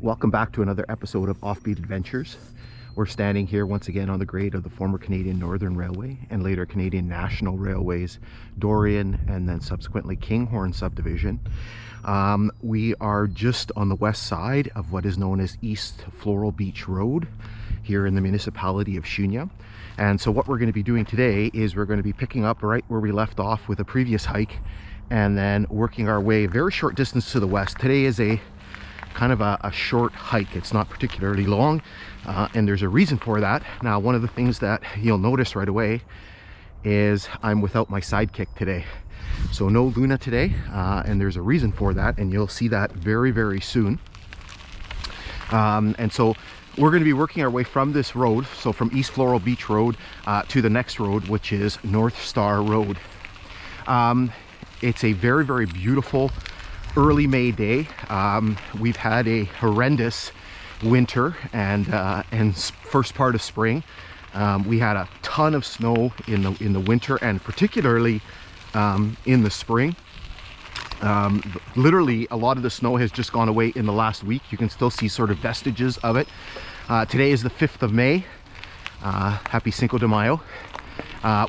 Welcome back to another episode of Offbeat Adventures. We're standing here once again on the grade of the former Canadian Northern Railway and later Canadian National Railways, Dorion and then subsequently Kinghorn Subdivision. We are just on the west side of what is known as East Floral Beach Road here in the municipality of Shuniah. And so what we're going to be doing today is we're going to be picking up right where we left off with a previous hike and then working our way a very short distance to the west. Today is a kind of a short hike. It's not particularly long, and there's a reason for that. Now, one of the things that you'll notice right away is I'm without my sidekick today. So no Luna today, and there's a reason for that, and you'll see that very, very soon. And so we're going to be working our way from this road, so from East Floral Beach Road to the next road, which is North Star Road. It's a very, very beautiful early May day. We've had a horrendous winter and first part of spring. We had a ton of snow in the winter and particularly in the spring. Literally a lot of the snow has just gone away in the last week. You can still see sort of vestiges of it. Today is the 5th of May. Happy Cinco de Mayo.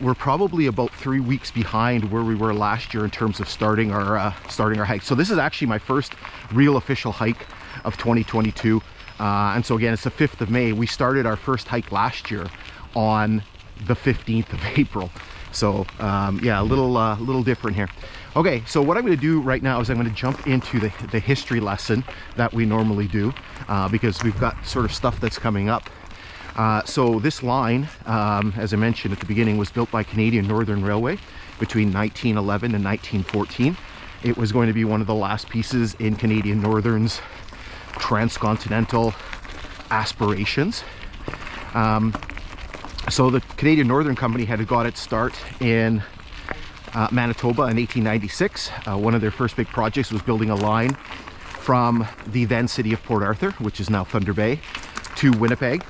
We're probably about 3 weeks behind where we were last year in terms of starting our hike. So this is actually my first real official hike of 2022. And so again, it's the 5th of May. We started our first hike last year on the 15th of April. So yeah, a little different here. Okay, so what I'm going to do right now is I'm going to jump into the history lesson that we normally do because we've got sort of stuff that's coming up. So this line, as I mentioned at the beginning, was built by Canadian Northern Railway between 1911 and 1914. It was going to be one of the last pieces in Canadian Northern's transcontinental aspirations. So the Canadian Northern Company had got its start in Manitoba in 1896. One of their first big projects was building a line from the then city of Port Arthur, which is now Thunder Bay, to Winnipeg.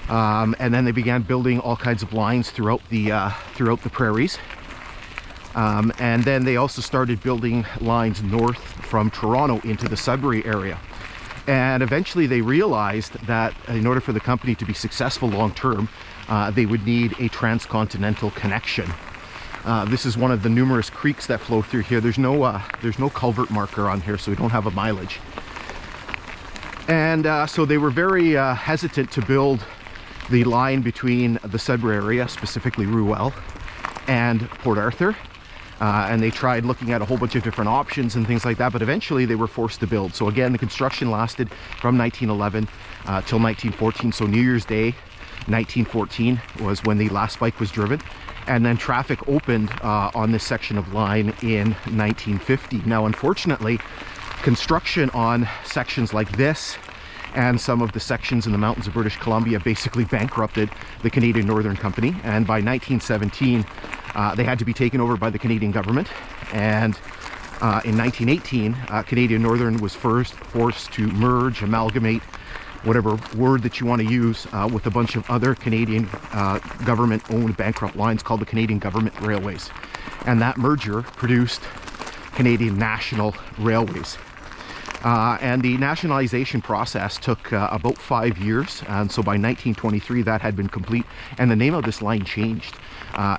And then they began building all kinds of lines throughout the prairies. And then they also started building lines north from Toronto into the Sudbury area. And eventually they realized that in order for the company to be successful long term, they would need a transcontinental connection. This is one of the numerous creeks that flow through here. There's no culvert marker on here, so we don't have a mileage. And so they were very hesitant to build the line between the Sudbury area, specifically Ruel, and Port Arthur. And they tried looking at a whole bunch of different options and things like that, but eventually they were forced to build. So again, the construction lasted from 1911 till 1914. So New Year's Day 1914 was when the last bike was driven. And then traffic opened on this section of line in 1950. Now, unfortunately, construction on sections like this and some of the sections in the mountains of British Columbia basically bankrupted the Canadian Northern Company, and by 1917 they had to be taken over by the Canadian government. And in 1918 Canadian Northern was first forced to merge, amalgamate, whatever word that you want to use, with a bunch of other Canadian government-owned bankrupt lines called the Canadian Government Railways, and that merger produced Canadian National Railways. And the nationalization process took about 5 years, and so by 1923 that had been complete, and the name of this line changed.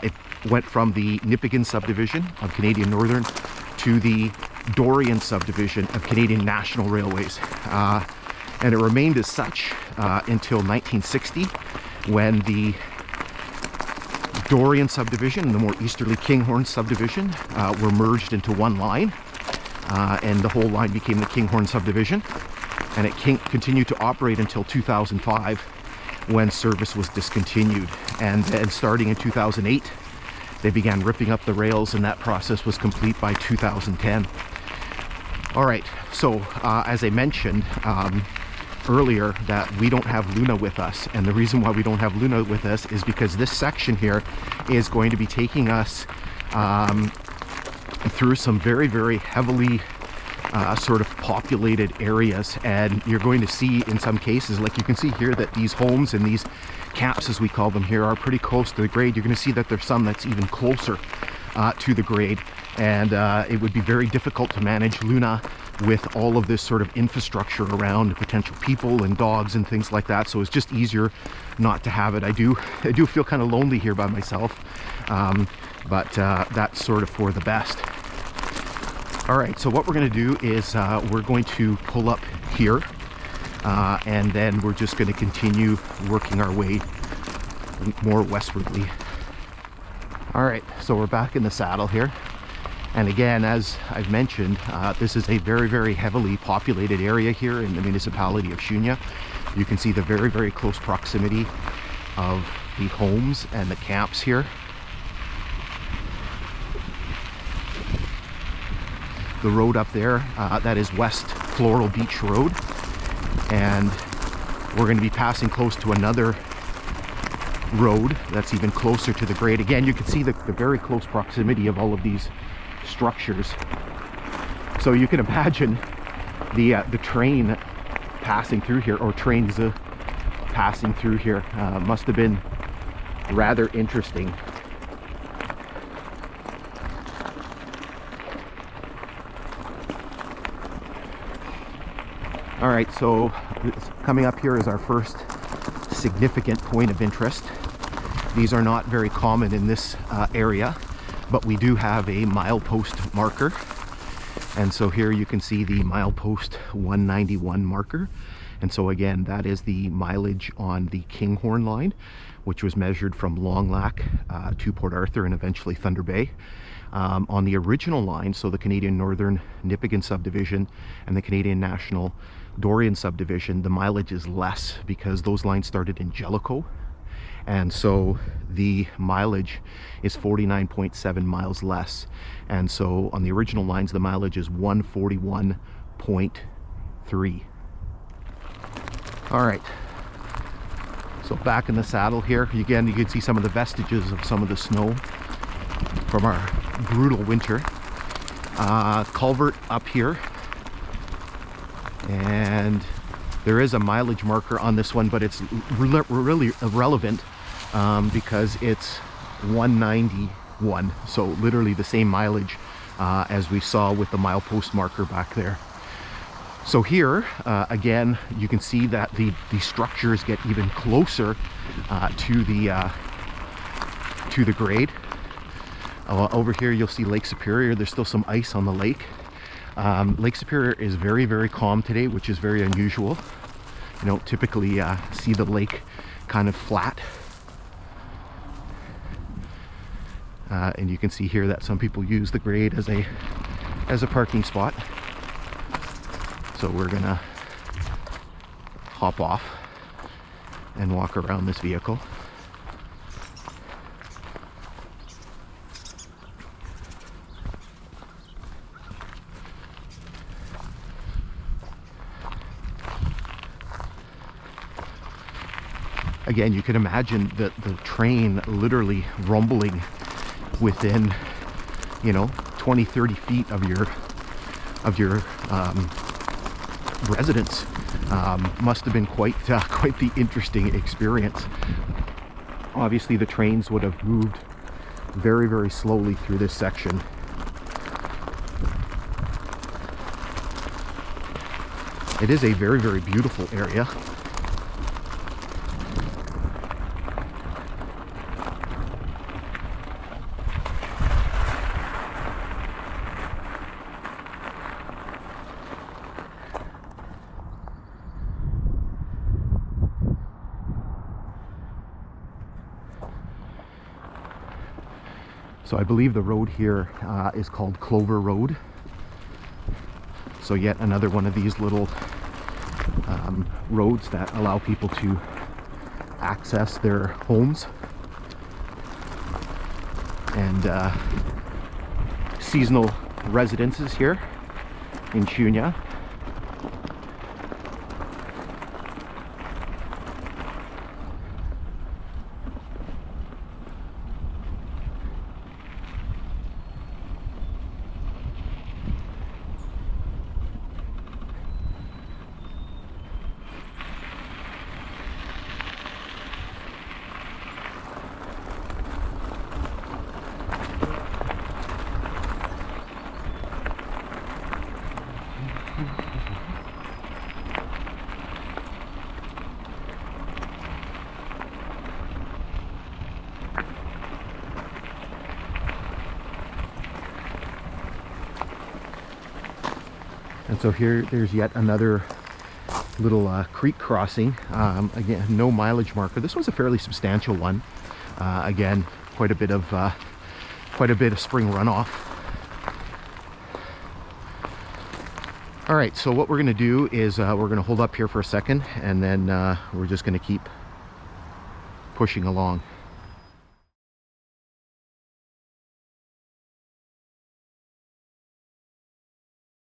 It went from the Nipigon Subdivision of Canadian Northern to the Dorion Subdivision of Canadian National Railways, and it remained as such until 1960, when the Dorion Subdivision and the more easterly Kinghorn Subdivision were merged into one line. And the whole line became the Kinghorn Subdivision, and it continued to operate until 2005, when service was discontinued. And then starting in 2008 they began ripping up the rails, and that process was complete by 2010. All right, so as I mentioned earlier, that we don't have Luna with us, and the reason why we don't have Luna with us is because this section here is going to be taking us through some very, very heavily sort of populated areas, and you're going to see in some cases, like you can see here, that these homes and these camps, as we call them here, are pretty close to the grade. You're going to see that there's some that's even closer to the grade, and it would be very difficult to manage Luna with all of this sort of infrastructure around potential people and dogs and things like that. So it's just easier not to have it. I do feel kind of lonely here by myself, but that's sort of for the best. All right, so what we're going to do is we're going to pull up here, and then we're just going to continue working our way more westwardly. All right, so we're back in the saddle here. And again, as I've mentioned, this is a very, very heavily populated area here in the municipality of Shuniah. You can see the very, very close proximity of the homes and the camps here. The road up there, that is West Floral Beach Road. And we're going to be passing close to another road that's even closer to the grade. Again, you can see the very close proximity of all of these structures. So you can imagine the train passing through here, or trains passing through here. Must have been rather interesting. All right, so coming up here is our first significant point of interest. These are not very common in this area, but we do have a milepost marker. And so here you can see the milepost 191 marker. And so again, that is the mileage on the Kinghorn line, which was measured from Long Lac to Port Arthur and eventually Thunder Bay. On the original line, so the Canadian Northern Nipigon Subdivision and the Canadian National Dorion Subdivision, the mileage is less because those lines started in Jellicoe. And so the mileage is 49.7 miles less. And so on the original lines, the mileage is 141.3. All right. So back in the saddle here, again, you can see some of the vestiges of some of the snow from our brutal winter. Culvert up here. And there is a mileage marker on this one, but it's really irrelevant because it's 191. So literally the same mileage as we saw with the milepost marker back there. So here, again, you can see that the structures get even closer to the grade. Over here, you'll see Lake Superior. There's still some ice on the lake. Lake Superior is very, very calm today, which is very unusual. You don't typically see the lake kind of flat. And you can see here that some people use the grade as a parking spot. So we're gonna hop off and walk around this vehicle. Again, you can imagine the train literally rumbling within, you know, 20-30 feet of your residence. Must have been quite the interesting experience. Obviously, the trains would have moved very, very slowly through this section. It is a very, very beautiful area. So I believe the road here is called Clover Road. So yet another one of these little roads that allow people to access their homes and seasonal residences here in Shuniah. And so here, there's yet another little creek crossing. Again, no mileage marker. This one's a fairly substantial one. Again, quite a bit of spring runoff. All right, so what we're going to do is we're going to hold up here for a second, and then we're just going to keep pushing along.